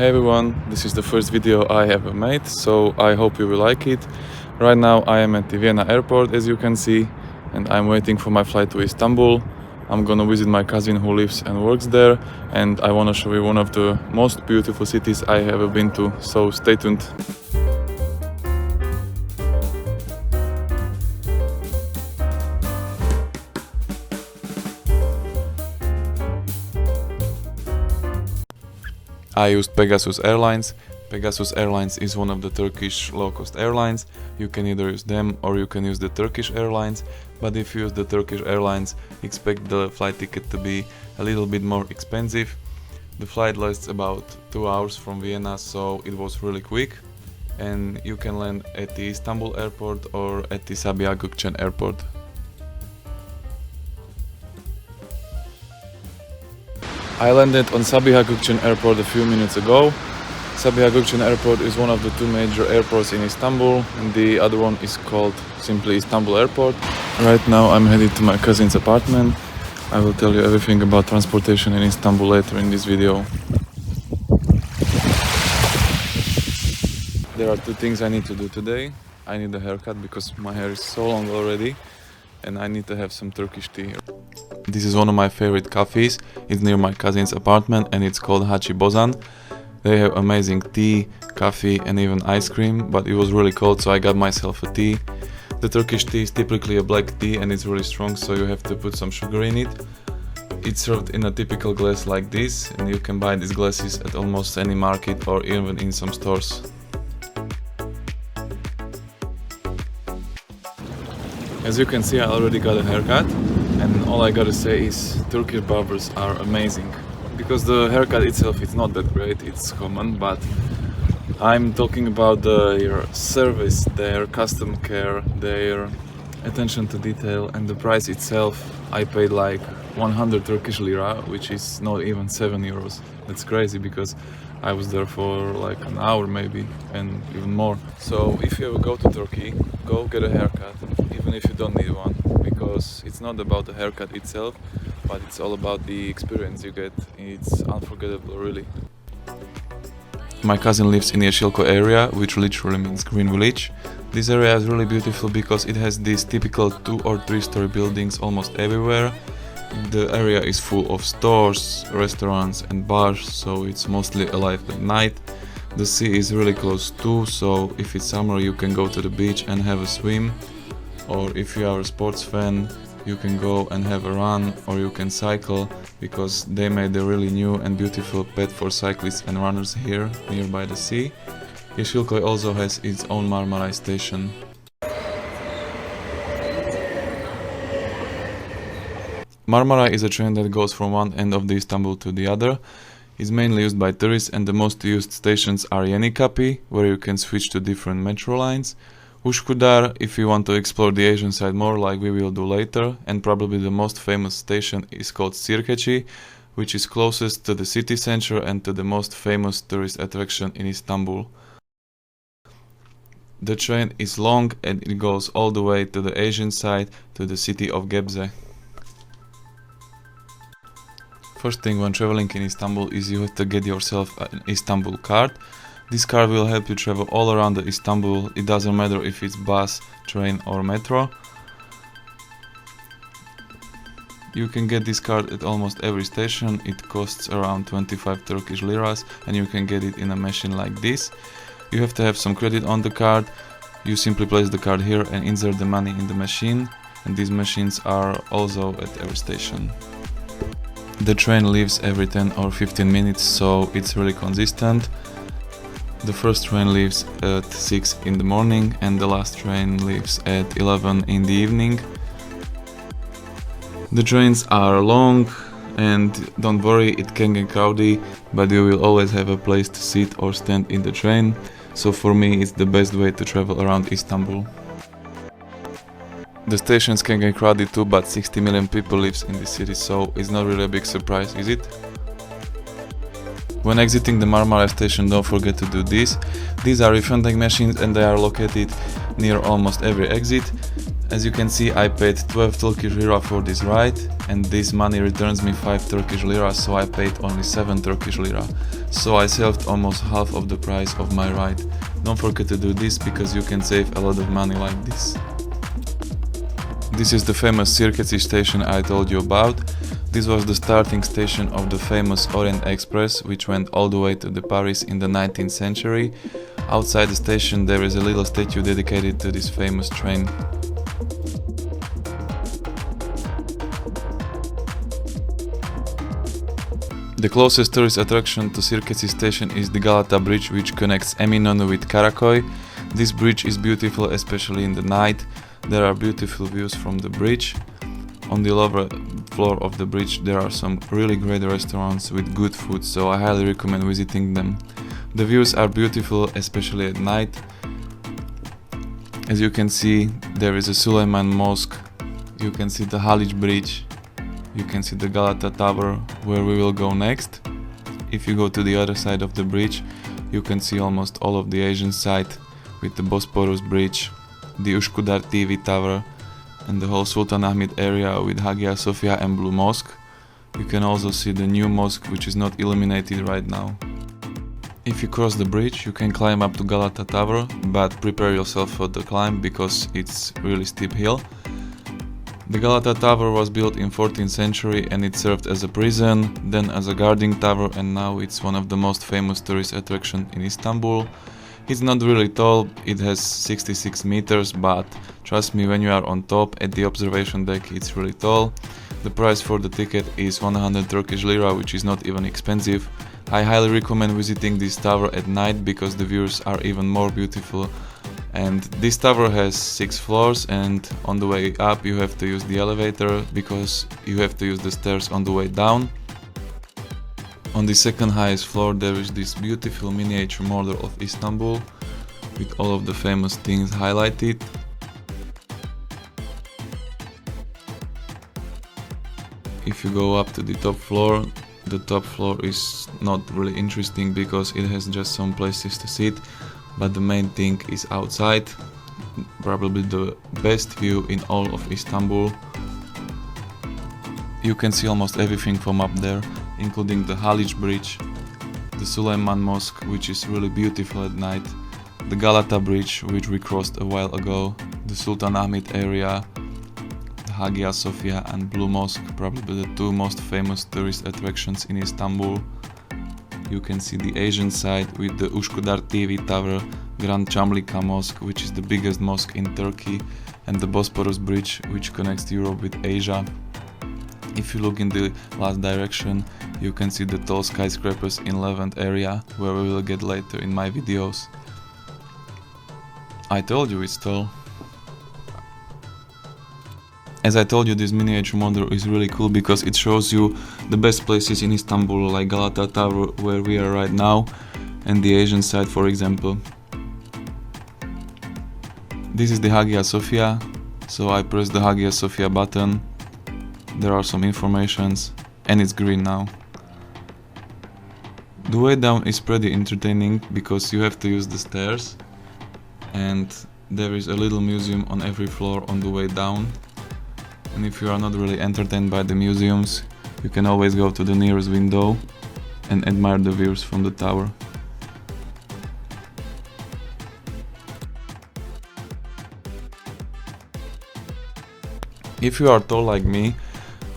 Hey everyone, this is the first video I ever made, so I hope you will like it. Right now I am at the Vienna airport, as you can see, and I'm waiting for my flight to Istanbul. I'm gonna visit my cousin who lives and works there, and I wanna show you one of the most beautiful cities I have ever been to, so stay tuned. I used Pegasus Airlines. Pegasus Airlines is one of the Turkish low-cost airlines. You can either use them or you can use the Turkish Airlines, but if you use the Turkish Airlines, expect the flight ticket to be a little bit more expensive. The flight lasts about 2 hours from Vienna, so it was really quick, and you can land at the Istanbul airport or at the Sabiha Gökçen airport. I landed on Sabiha Gökçen airport a few minutes ago. Sabiha Gökçen airport is one of the two major airports in Istanbul, and the other one is called simply Istanbul airport. Right now I'm headed to my cousin's apartment. I will tell you everything about transportation in Istanbul later in this video. There are two things I need to do today. I need a haircut because my hair is so long already, and I need to have some Turkish tea. This is one of my favorite cafes. It's near my cousin's apartment and it's called Hachi Bozan. They have amazing tea, coffee and even ice cream, but it was really cold, so I got myself a tea. The Turkish tea is typically a black tea and it's really strong, so you have to put some sugar in it. It's served in a typical glass like this, and you can buy these glasses at almost any market or even in some stores. As you can see, I already got a haircut, and all I gotta say is Turkish barbers are amazing. Because the haircut itself is not that great, it's common, but I'm talking about their service, their custom care, their attention to detail, and the price itself. I paid like 100 Turkish lira, which is not even 7 euros. That's crazy because I was there for like an hour maybe, and even more. So if you ever go to Turkey, go get a haircut, even if you don't need one, because it's not about the haircut itself, but it's all about the experience you get. It's unforgettable, really. My cousin lives in the Yeşilköy area, which literally means green village. This area is really beautiful because it has these typical 2 or 3 story buildings almost everywhere. The area is full of stores, restaurants and bars, so it's mostly alive at night. The sea is really close too, so if it's summer you can go to the beach and have a swim. Or if you are a sports fan, you can go and have a run, or you can cycle, because they made a really new and beautiful path for cyclists and runners here, nearby the sea. Yeşilköy also has its own Marmara station. Marmara is a train that goes from one end of the Istanbul to the other. It's mainly used by tourists, and the most used stations are Yenikapı, where you can switch to different metro lines, Üsküdar if you want to explore the Asian side more, like we will do later, and probably the most famous station is called Sirkeci, which is closest to the city center and to the most famous tourist attraction in Istanbul. The train is long and it goes all the way to the Asian side, to the city of Gebze. First thing when traveling in Istanbul is you have to get yourself an Istanbul card. This card will help you travel all around the Istanbul. It doesn't matter if it's bus, train or metro. You can get this card at almost every station. It costs around 25 Turkish liras, and you can get it in a machine like this. You have to have some credit on the card. You simply place the card here and insert the money in the machine, and these machines are also at every station. The train leaves every 10 or 15 minutes, so it's really consistent. The first train leaves at 6 in the morning and the last train leaves at 11 in the evening. The trains are long, and don't worry, it can get crowded, but you will always have a place to sit or stand in the train. So for me it's the best way to travel around Istanbul. The stations can get crowded too, but 60 million people lives in the city, so it's not really a big surprise, is it? When exiting the Marmara station, don't forget to do this. These are refunding machines and they are located near almost every exit. As you can see, I paid 12 Turkish lira for this ride, and this money returns me 5 Turkish lira, so I paid only 7 Turkish lira. So I saved almost half of the price of my ride. Don't forget to do this because you can save a lot of money like this. This is the famous Sirkeci station I told you about. This was the starting station of the famous Orient Express, which went all the way to the Paris in the 19th century. Outside the station there is a little statue dedicated to this famous train. The closest tourist attraction to Sirkeci station is the Galata Bridge, which connects Eminönü with Karaköy. This bridge is beautiful, especially in the night. There are beautiful views from the bridge. On the lower floor of the bridge there are some really great restaurants with good food, so I highly recommend visiting them. The views are beautiful, especially at night. As you can see, there is a Süleyman Mosque. You can see the Haliç Bridge. You can see the Galata Tower, where we will go next. If you go to the other side of the bridge, you can see almost all of the Asian side with the Bosporus Bridge, the Üsküdar TV Tower, and the whole Sultanahmet area with Hagia Sophia and Blue Mosque. You can also see the new mosque, which is not illuminated right now. If you cross the bridge, you can climb up to Galata Tower, but prepare yourself for the climb because it's really steep hill. The Galata Tower was built in 14th century and it served as a prison, then as a guarding tower, and now it's one of the most famous tourist attractions in Istanbul. It's not really tall, it has 66 meters, but trust me, when you are on top at the observation deck it's really tall. The price for the ticket is 100 Turkish lira, which is not even expensive. I highly recommend visiting this tower at night because the views are even more beautiful. And this tower has 6 floors, and on the way up you have to use the elevator because you have to use the stairs on the way down. On the second highest floor there is this beautiful miniature model of Istanbul with all of the famous things highlighted. If you go up to the top floor, the top floor is not really interesting because it has just some places to sit, but the main thing is outside, probably the best view in all of Istanbul. You can see almost everything from up there, including the Haliç Bridge, the Süleyman Mosque, which is really beautiful at night, the Galata Bridge, which we crossed a while ago, the Sultanahmet area, the Hagia Sophia and Blue Mosque, probably the 2 most famous tourist attractions in Istanbul. You can see the Asian side with the Üsküdar TV Tower, Grand Chamlika Mosque, which is the biggest mosque in Turkey, and the Bosporus Bridge, which connects Europe with Asia. If you look in the last direction, you can see the tall skyscrapers in Levant area, where we will get later in my videos. I told you it's tall. As I told you, this miniature model is really cool because it shows you the best places in Istanbul, like Galata Tower, where we are right now, and the Asian side, for example. This is the Hagia Sophia, so I press the Hagia Sophia button. There are some informations, and it's green now. The way down is pretty entertaining because you have to use the stairs, and there is a little museum on every floor on the way down. And if you are not really entertained by the museums, you can always go to the nearest window and admire the views from the tower. If you are tall like me,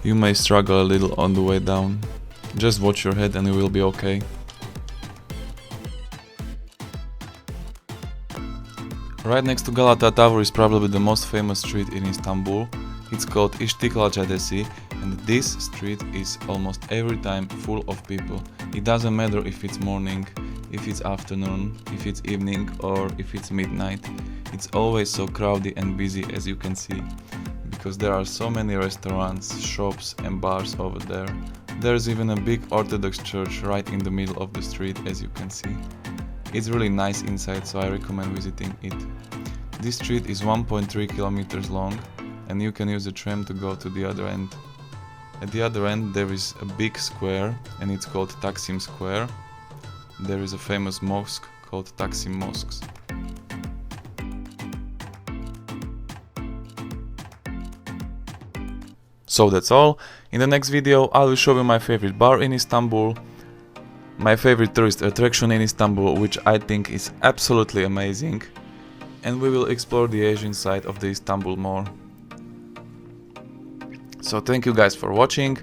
you may struggle a little on the way down. Just watch your head and you will be okay. Right next to Galata Tower is probably the most famous street in Istanbul. It's called İstiklal Caddesi, and this street is almost every time full of people. It doesn't matter if it's morning, if it's afternoon, if it's evening or if it's midnight. It's always so crowded and busy, as you can see, because there are so many restaurants, shops and bars over there. There's even a big Orthodox church right in the middle of the street, as you can see. It's really nice inside, so I recommend visiting it. This street is 1.3 kilometers long, and you can use a tram to go to the other end. At the other end there is a big square, and it's called Taksim Square. There is a famous mosque called Taksim Mosques. So that's all. In the next video I will show you my favorite bar in Istanbul, my favorite tourist attraction in Istanbul, which I think is absolutely amazing, and we will explore the Asian side of the Istanbul more. So thank you guys for watching.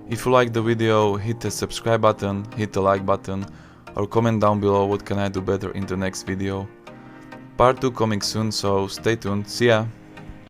If you like the video, hit the subscribe button, hit the like button, or comment down below what can I do better in the next video. Part 2 coming soon, so stay tuned. See ya!